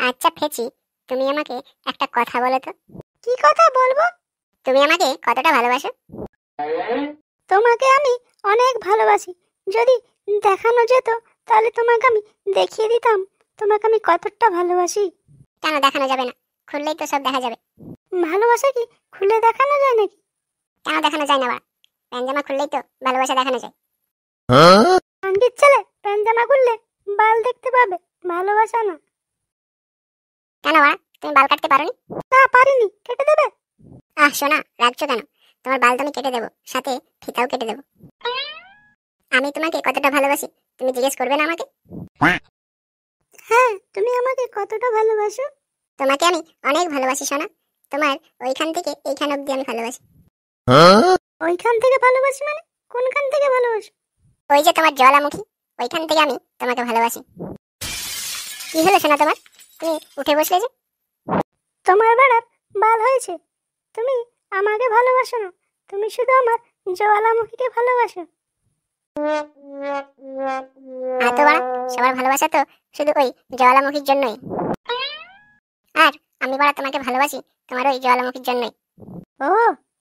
আচ্ছা ফেচি, তুমি আমাকে একটা কথা বলো তো। কি কথা বলবো? তুমি আমাকে কতটা ভালোবাসো? তোমাকে আমি অনেক ভালোবাসি। যদি দেখানো যেত তাহলে তোমাকে আমি দেখিয়ে দিতাম তোমাকে আমি কতটা ভালোবাসি। কেন দেখানো যাবে না? খুললেই তো সব দেখা যাবে। ভালোবাসা কি খুলে দেখানো যায় নাকি? কেন দেখানো যায় না? প্যান্ট জামা খুললেই তো ভালোবাসা দেখানো যায়। আন্টির ছেলে প্যান্ট জামা খুললে বাল দেখতে পাবে, ভালোবাসা না। কেন তুমি বাল কাটতে পারোনি? না পারিনি, কেটে দেবে? শোনা, রাখছো কেন? তোমার বাল তো আমি কেটে দেবো, সাথে ফিতাও কেটে দেবো। আমি তোমাকে কতটা ভালোবাসি তুমি জিজ্ঞেস করবে না আমাকে? হ্যাঁ, তুমি আমাকে কতটা ভালোবাসো? তোমাকে আমি অনেক ভালোবাসি সোনা। তোমার ওইখান থেকে এইখান অবধি আমি ভালোবাসি। ওইখান থেকে ভালোবাসি মানে কোনখান থেকে ভালোবাসো? ওই যে তোমার জ্বালামুখী, ওইখান থেকে আমি তোমাকে ভালোবাসি। কি হলো সোনা তোমার? তুমি উঠে বসলে যে? তোমার বেড়ার বাল হয়েছে, তুমি আমাকে ভালোবাসো না, তুমি শুধু আমার জ্বালামুখীকে ভালোবাসো। তো বাড়া, সবার ভালোবাসা তো শুধু ওই জ্বালামুখীর জন্যই। আর আমি বাড়া তোমাকে ভালোবাসি তোমার ওই জ্বালামুখীর জন্যই। ও,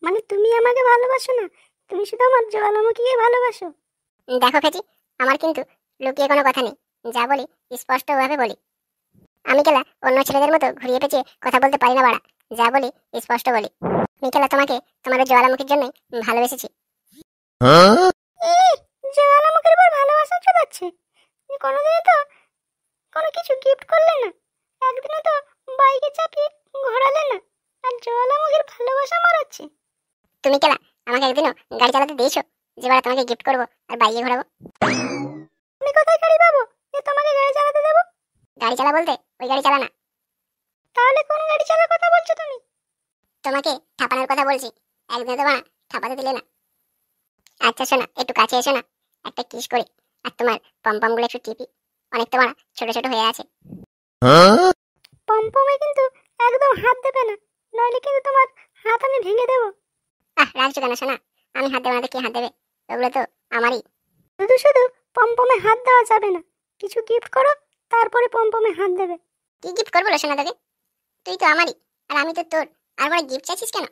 মানে তুমি আমাকে ভালোবাসো না, তুমি শুধু আমার জ্বালামুখীকে ভালোবাসো। দেখো ফেটি, আমার কিন্তু লুকিয়ে কোনো কথা নেই, যা বলি স্পষ্টভাবে বলি। আমি কেলা অন্য ছেলেদের মতো ঘুরিয়ে পেঁচিয়ে কথা বলতে পারি না বাড়া, যা বলি স্পষ্ট বলি। আমি কেলা তোমাকে তোমার ওই জ্বালামুখীর জন্যই ভালোবেসেছি। জ্বালামুখীর উপর ভালোবাসা চলাচ্ছে? কোনোদিনই তো কোনো কিছু গিফট করলে না, একদিনও তো বাইকে চাপিয়ে ঘোরালে না, আর জ্বালামুখীর ভালোবাসা মারাচ্ছে। তুমি কেলা আমাকে একদিনও গাড়ি চালাতে দিয়েছো যে বাড়া তোমাকে গিফট করবো আর বাইকে ঘোরাবো? আমি কোথায় গাড়ি পাবো যে তোমাকে গাড়ি চালাতে দেবো? গাড়ি চালা বলতে ওই গাড়ি চালা না। তাহলে কোন গাড়ি চালার কথা বলছো তুমি? তোমাকে ঠাপানোর কথা বলছি, একদিন তো বাড়া ঠাপাতে দিলে না। আচ্ছা শোনা, একটু কাছে এসো না, একটা কিস করি, আর তোমার পমপম গুলো একটু টিপি, অনেক তো বাড়া ছোট ছোট হয়ে আছে। পমপমে কিন্তু একদম হাত দেবে না, নইলে কিন্তু তোমার হাত আমি ভেঙে দেবো। রাখছো কেন শোনা? আমি হাত দেবো না তো কি হাত দেবে? ওগুলো তো আমারই। শুধু শুধু পমপমে হাত দেওয়া যাবে না, কিছু গিফট করো, তারপরে পমপমে হাত দেবে। কি গিফট করবো সোনা তোকে? তুই তো আমারই, আর আমি তো তোর, আর বড় গিফট চাইছিস কেন?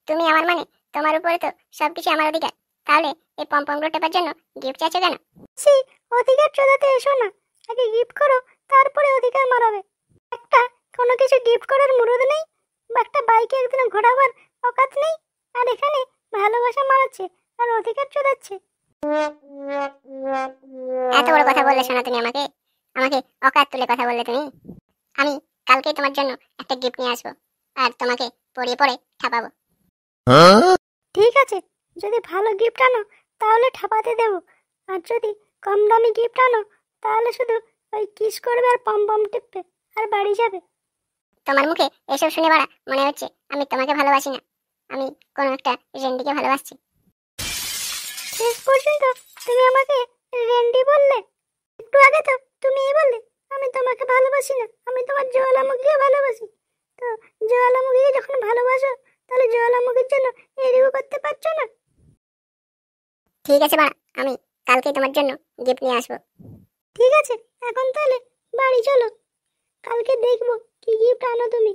তুমি আমার মানে তোমার উপরে তো সবকিছু আমার অধিকার, তাহলে এই পমপমগুলো টেপার জন্য গিফট চাইছো কেন? সি, অধিকার চোদাতে এসো না, আগে গিফট করো, তারপরে অধিকার মারাবে। একটা কোনো কিছু গিফট করার মুরদ নেই, বা একটা বাইকে একদিন ঘোরাবার অকাত নেই, আর এখানে ভালোবাসা মারাচ্ছে আর অধিকার চোদাচ্ছে। এত বড় কথা বললে শোনা তুমি আমাকে, আমাকে অকাত তুলে কথা বললে তুমি। আমি কালকেই তোমার জন্য একটা গিফট নিয়ে আসবো, আর তোমাকে পরিয়ে পরে ঠাপাবো। ঠিক আছে, যদি ভালো গিফট আনো তাহলে ঠাপাতে দেবো, আর যদি কম দামি গিফট আনো তাহলে শুধু ওই কিস করবে আর পমপম টিপবে আর বাড়ি যাবে। তোমার মুখে এসব শুনে বাড়া মনে হচ্ছে আমি তোমাকে ভালোবাসি না, আমি কোন একটা রেন্ডিকে ভালোবাসছি। শেষ পর্যন্ত তুমি আমাকে রেন্ডি বললে? একটু আগে তো তুমিই বললে আমি তোমাকে ভালোবাসি না, আমি তোমার জ্বালামুখীকে ভালোবাসি। তো জ্বালামুখীকে যখন ভালোবাসো তাহলে জ্বালামুখীর জন্য এদিকে করতে পারছো না? ঠিক আছে বাড়া, আমি কালকে তোমার জন্য গিফট নিয়ে আসবো। ঠিক আছে, এখন তাহলে বাড়ি চলো, কালকে দেখবো কি গিফট আনো তুমি।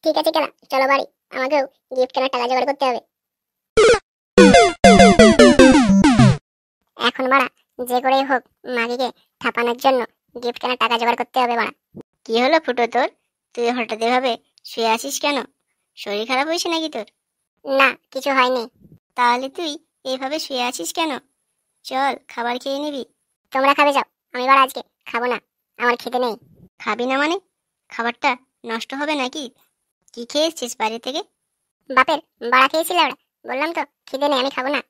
ঠিক আছে কেনা, চলো বাড়ি, আমাকেও গিফট কেনার টাকা জোগাড় করতে হবে। এখন বাড়া যে করেই হোক মাগিকে ঠাপানোর জন্য গিফট কেনার টাকা জোগাড় করতে হবে বাড়া। কি হলো ফুটো তোর? তুই হঠাৎ এভাবে শুয়ে আসিস কেন? শরীর খারাপ হয়েছে নাকি তোর? না, কিছু হয়নি। তাহলে তুই এইভাবে শুয়ে আছিস কেন? চল খাবার খেয়ে নিবি। তোমরা খাবে যাও, আমি বাড়া আজকে খাবো না, আমার খেতে নেই। খাবি না মানে? খাবারটা নষ্ট হবে নাকি? কি খেয়ে এসছিস বাইরে থেকে? বাপের বাড়া খেয়েছিলে ওরা, বললাম তো খিদে নেই, আমি খাবো না।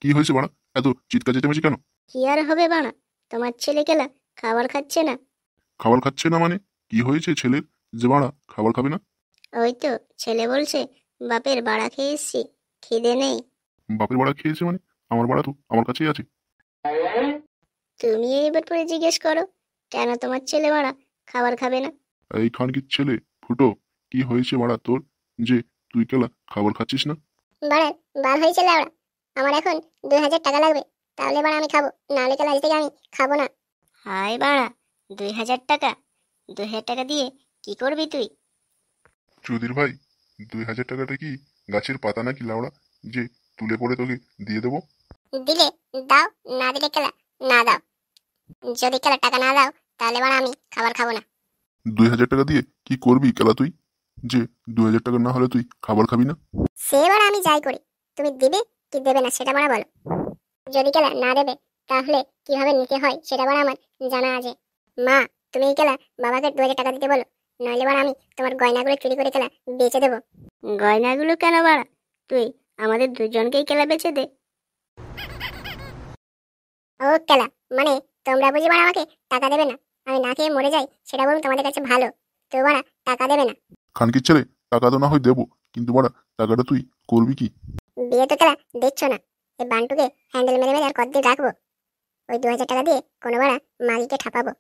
কি হয়েছে বাড়া, এত চিৎকার চেঁচামেচি কেন? কি আর হবে বাড়া, তোমার ছেলে কেলা খাবার খাচ্ছে না। খাবার খাচ্ছে না মানে? কি হয়েছে ছেলের যে বাড়া খাবার খাবে না? ওই তো ছেলে বলছে বাপের বাড়া খেয়ে এসছি, খিদে নেই। বাপের বাড়া খেয়েছে মানে? আমার বাড়া তো আমার কাছেই আছে। তুমি এইবার পরে জিজ্ঞেস করো কেন তোমার ছেলে বাড়া খাবার খাবে না। এই খানকির ছেলে ফুটো, কি হয়েছে বাড়া তোর যে তুই কেলা খাবার খাচ্ছিস না? বাড়ার বাল হয়েছে লাউড়া, আমার এখন 2000 টাকা লাগবে, তাহলে বাড়া আমি খাবো, নাহলে কেলা আজ থেকে আমি খাবো না। হায় বাড়া, 2,000 টাকা! 2,000 টাকা দিয়ে কি করবি তুই? চৌধুরী ভাই, 2,000 টাকাটা কি গাছের পাতা নাকি লাউড়া যে তুলে পড়ে তোকে দিয়ে দেবো? দিলে দাও, না দিলে কেলা না দাও। যদি কেলা টাকা না দাও তাহলে বাড়া আমি খাবার খাবো না। 2,000 টাকা দিয়ে কি করবি কেলা তুই, যে 2,000 টাকা না হলে তুই খাবার খাবি না? সে বাড়া আমি যাই করি, তুমি দিবে কি দেবে না সেটা বাড়া বলো। যদি কেলা না দেবে তাহলে কিভাবে নিতে হয় সেটা বাড়া আমার জানা আছে। মা, তুমি কেলা বাবাকে 2,000 টাকা দিতে বলো, নইলে বাড়া আমি তোমার গয়নাগুলো চুরি করে কেলা বেচে দেবো। গয়নাগুলো কেন বাড়া? তুই আমাদের দুজনকেই কেলা বেচে দে। ও কেলা, মানে তোমরা বুঝি বাড়া আমাকে টাকা দেবে না? আমি না খেয়ে মরে যাই সেটা বলুন তোমাদের কাছে ভালো, তো বাড়া টাকা দেবে না? খানকির ছেলে, টাকা তো না হয় দেবো, কিন্তু বাড়া টাকাটা তুই করবি কি? বিয়ে তো কেলা দেখছো না, এই বান্টুকে হ্যান্ডেল মেরে মেরে আর কতদিন রাখবো? ওই 2,000 টাকা দিয়ে কোনো বাড়া মাগিকে ঠাপাবো।